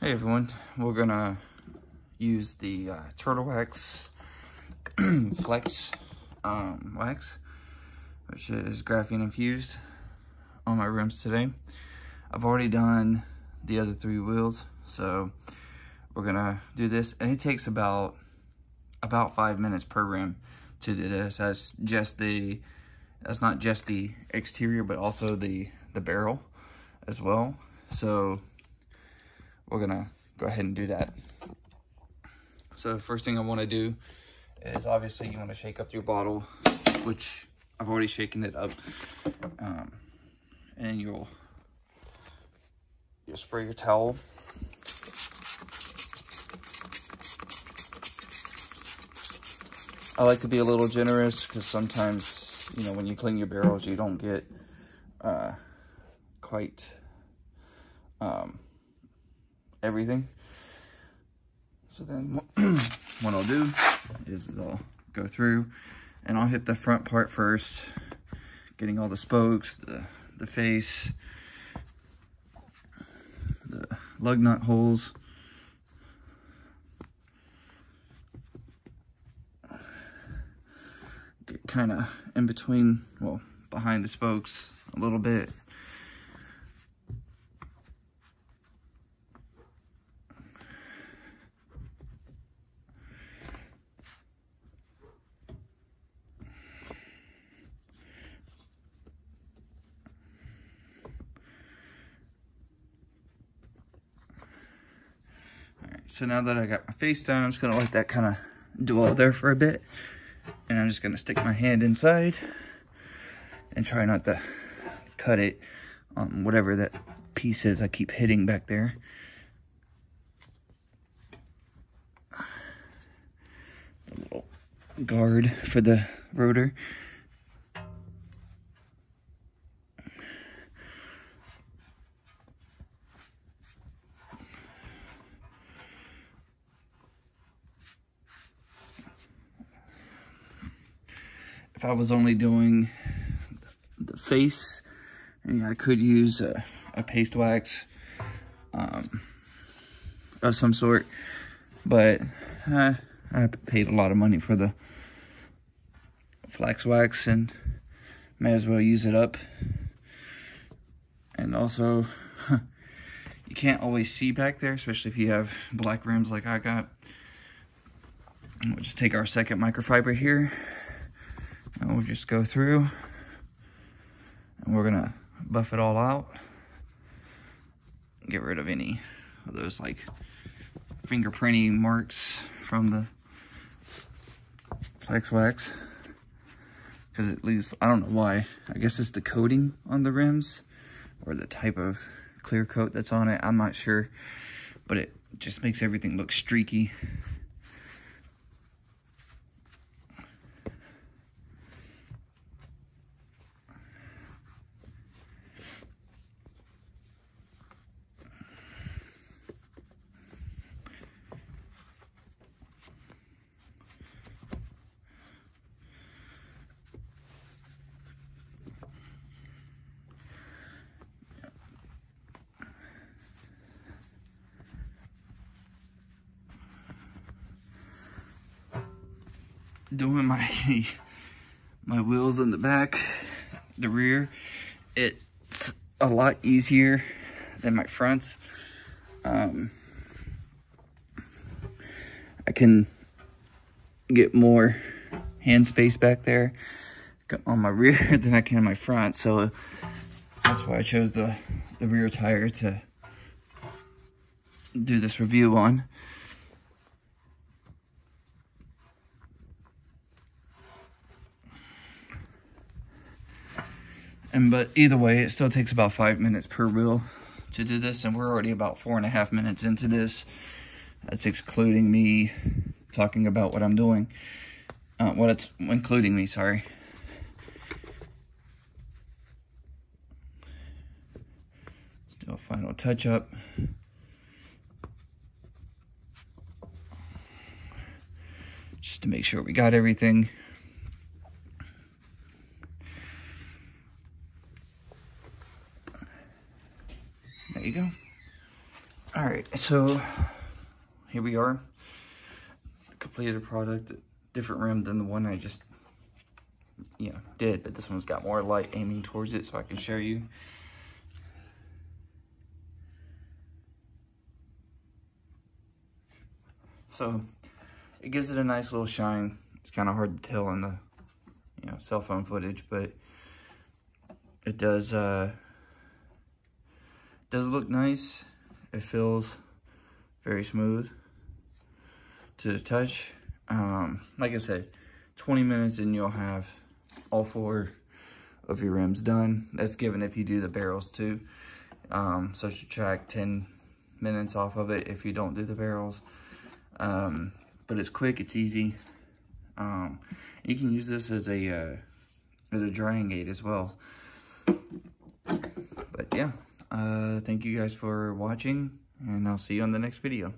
Hey everyone, we're gonna use the Turtle Wax Flex Wax, which is graphene infused, on my rims today. I've already done the other 3 wheels, so we're gonna do this, and it takes about 5 minutes per rim to do this. That's not just the exterior, but also the barrel as well. So we're gonna go ahead and do that. So the first thing I want to do is, obviously, you want to shake up your bottle, which I've already shaken it up, and you'll spray your towel. I like to be a little generous because sometimes, you know, when you clean your barrels, you don't get quite everything. So then what I'll do is I'll go through and I'll hit the front part first, getting all the spokes, the face, the lug nut holes, get kind of in between, well, behind the spokes a little bit. So now that I got my face done, I'm just gonna let that kind of dwell there for a bit. And I'm just gonna stick my hand inside and try not to cut it on whatever that piece is I keep hitting back there. A little guard for the rotor. If I was only doing the face, I could use a paste wax of some sort, but I paid a lot of money for the flex wax and may as well use it up. And also, you can't always see back there, especially if you have black rims like I got. We'll just take our second microfiber here. And we'll just go through and we're gonna buff it all out. Get rid of any of those like fingerprinting marks from the flex wax. Because it leaves, I don't know why. I guess it's the coating on the rims or the type of clear coat that's on it. I'm not sure, but it just makes everything look streaky. Doing my wheels in the back, the rear, it's a lot easier than my fronts. I can get more hand space back there on my rear than I can on my front, so that's why I chose the rear tire to do this review on. But either way, it still takes about 5 minutes per wheel to do this, and we're already about 4.5 minutes into this. That's excluding me talking about what I'm doing. Including me, sorry. Let's do a final touch up. Just to make sure we got everything. There you go. All right, so here we are. Completed product, different rim than the one I just, did, but this one's got more light aiming towards it, so I can show you. So it gives it a nice little shine. It's kind of hard to tell in the, cell phone footage, but it does look nice. It feels very smooth to the touch. Like I said, 20 minutes and you'll have all 4 of your rims done. That's given if you do the barrels too. So subtract 10 minutes off of it if you don't do the barrels. But it's quick, it's easy. You can use this as a drying aid as well. But yeah, thank you guys for watching, and I'll see you on the next video.